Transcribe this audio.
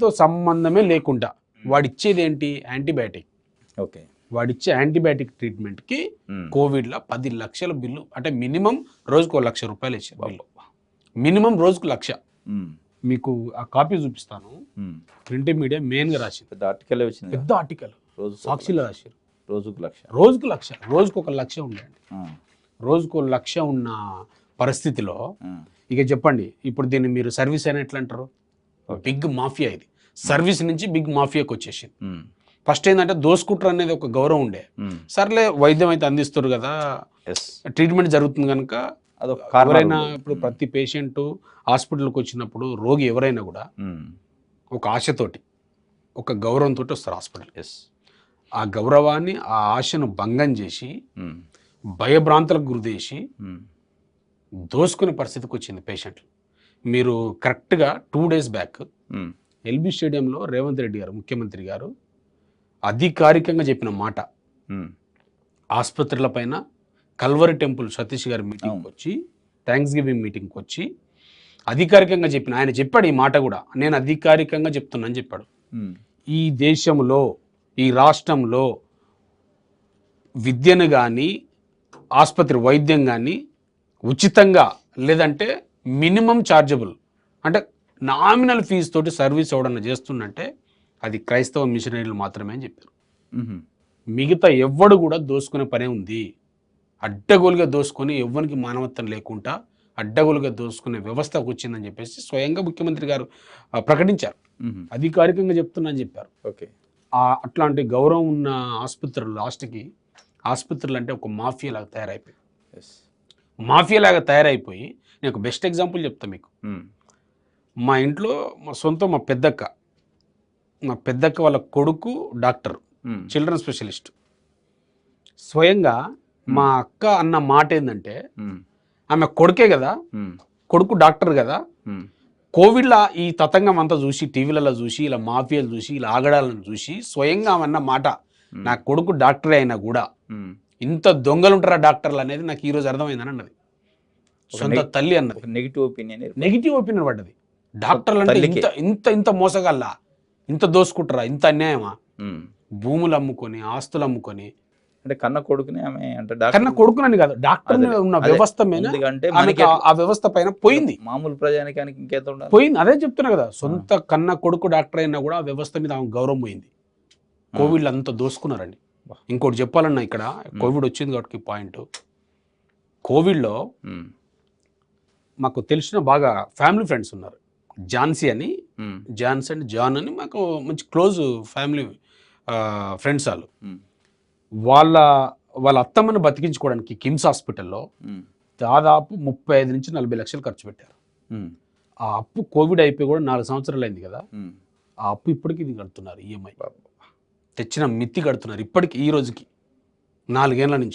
తో సంబంధమే లేకుండా వాడిచ్చేది ఏంటి? యాంటీబయాటిక్. ఓకే. వాడిచ్చే యాంటీబయాటిక్ ట్రీట్మెంట్కి కోవిడ్లో 10 లక్షల బిల్లు, అంటే మినిమం రోజుకు 1 లక్ష రూపాయలు ఇచ్చారు బిల్లు. మినిమం రోజుకు 1 లక్ష. మీకు ఆ కాపీ చూపిస్తాను. ప్రింట్ మీడియా మెయిన్గా రాసింది. పెద్ద ఆర్టికల్ వచ్చింది, పెద్ద ఆర్టికల్. సాక్షిలో రాశారు. రోజుకు 1 లక్ష. రోజుకు 1 లక్ష. రోజుకు 1 లక్ష ఉండేయండి. రోజుకు 1 లక్ష ఉన్న పరిస్థితిలో ఇక చెప్పండి, ఇప్పుడు దీన్ని మీరు సర్వీస్ అయినా ఎట్లా అంటారు? బిగ్ మాఫియా ఇది. సర్వీస్ నుంచి బిగ్ మాఫియాకి వచ్చేసింది. ఫస్ట్ ఏంటంటే దోసుకుంటారు అనేది ఒక గౌరవం ఉండే. సర్లే వైద్యం అయితే అందిస్తారు కదా, ట్రీట్మెంట్ జరుగుతుంది కనుక ఎవరైనా ఇప్పుడు ప్రతి పేషెంట్ హాస్పిటల్కి వచ్చినప్పుడు రోగి ఎవరైనా కూడా ఒక ఆశతోటి, ఒక గౌరవంతో వస్తారు హాస్పిటల్. ఆ గౌరవాన్ని, ఆ ఆశను భంగం చేసి భయభ్రాంతులకు గురిచేసి దోసుకునే పరిస్థితికి వచ్చింది పేషెంట్లు. మీరు కరెక్ట్గా 2 days బ్యాక్ ఎల్బీ స్టేడియంలో రేవంత్ రెడ్డి గారు, ముఖ్యమంత్రి గారు అధికారికంగా చెప్పిన మాట, ఆసుపత్రుల పైన కల్వరి టెంపుల్ సతీష్ గారి మీటింగ్కి వచ్చి, థ్యాంక్స్ గివింగ్ మీటింగ్కి వచ్చి అధికారికంగా చెప్పిన ఆయన చెప్పాడు. ఈ మాట కూడా నేను అధికారికంగా చెప్తున్నాను చెప్పాడు. ఈ దేశంలో, ఈ రాష్ట్రంలో విద్యను కానీ, ఆసుపత్రి వైద్యం కానీ ఉచితంగా, లేదంటే మినిమం ఛార్జబుల్, అంటే నామినల్ ఫీజు తోటి సర్వీస్ ఎవడన్నా చేస్తుందంటే అది క్రైస్తవ మిషనరీలు మాత్రమే అని చెప్పారు. మిగతా ఎవ్వడు కూడా దోసుకునే పనే ఉంది. అడ్డగోలుగా దోసుకొని ఎవ్వరికి మానవత్వం లేకుండా అడ్డగోలుగా దోసుకునే వ్యవస్థకు వచ్చిందని చెప్పేసి స్వయంగా ముఖ్యమంత్రి గారు ప్రకటించారు. అధికారికంగా చెప్తున్నా అని చెప్పారు. ఓకే. అట్లాంటి గౌరవం ఉన్న ఆసుపత్రులు లాస్ట్కి ఆసుపత్రులు అంటే ఒక మాఫియా లాగా తయారైపోయి, మాఫియా లాగా తయారైపోయి నేను ఒక బెస్ట్ ఎగ్జాంపుల్ చెప్తాను మీకు. మా ఇంట్లో మా పెద్దక్క వాళ్ళ కొడుకు డాక్టర్, చిల్డ్రన్ స్పెషలిస్ట్. స్వయంగా మా అక్క అన్న మాట ఏంటంటే, ఆమె కొడుకే కదా, కొడుకు డాక్టర్ కదా, కోవిడ్లో ఈ తతంగం అంతా చూసి, టీవీలలో చూసి, ఇలా మాఫియాలు చూసి, ఇలా ఆగడాలను చూసి స్వయంగా ఆమె అన్న మాట, నా కొడుకు డాక్టరే అయినా కూడా ఇంత దొంగలు ఉంటారా డాక్టర్లు అనేది నాకు ఈరోజు అర్థమైందని అన్నది. సొంత తల్లి అన్నది. నెగిటివ్ ఒపీనియన్ పడ్డది. డాక్టర్లు అంటే ఇంత ఇంత ఇంత మోసగల్లా, ఇంత దోసుకుంటారా, ఇంత అన్యాయమా? భూములు అమ్ముకొని, ఆస్తులు అమ్ముకొని, అంటే కన్న కొడుకుని ఆమె, అంటే కన్న కొడుకునని కాదు, డాక్టర్ ఉన్న వ్యవస్థ మీద, ఆ వ్యవస్థ పైన పోయింది. మామూలు ప్రజానికానికి ఇంకేత పోయింది. అదే చెప్తున్నా కదా, సొంత కన్న కొడుకు డాక్టర్ అయినా కూడా ఆ వ్యవస్థ మీద ఆమె గౌరవం పోయింది. కోవిడ్లో అంతా దోసుకున్నారండి. ఇంకోటి చెప్పాలన్నా, ఇక్కడ కోవిడ్ వచ్చింది కాబట్టి పాయింట్, కోవిడ్లో మాకు తెలిసిన బాగా ఫ్యామిలీ ఫ్రెండ్స్ ఉన్నారు. ఝాన్సీ అని, జాన్స్ అండ్ జాన్ అని మాకు మంచి క్లోజ్ ఫ్యామిలీ ఫ్రెండ్స్ వాళ్ళు. వాళ్ళ అత్తమ్మని బతికించుకోవడానికి కిమ్స్ హాస్పిటల్లో దాదాపు 35 నుంచి 40 లక్షలు ఖర్చు పెట్టారు. ఆ అప్పు కోవిడ్ అయిపోయి కూడా 4 సంవత్సరాలు అయింది కదా, ఆ అప్పు ఇప్పటికీ ఇది కడుతున్నారు. ఈఎంఐ తెచ్చిన మిత్తి కడుతున్నారు ఇప్పటికి, ఈ రోజుకి 4 ఏళ్ల నుంచి.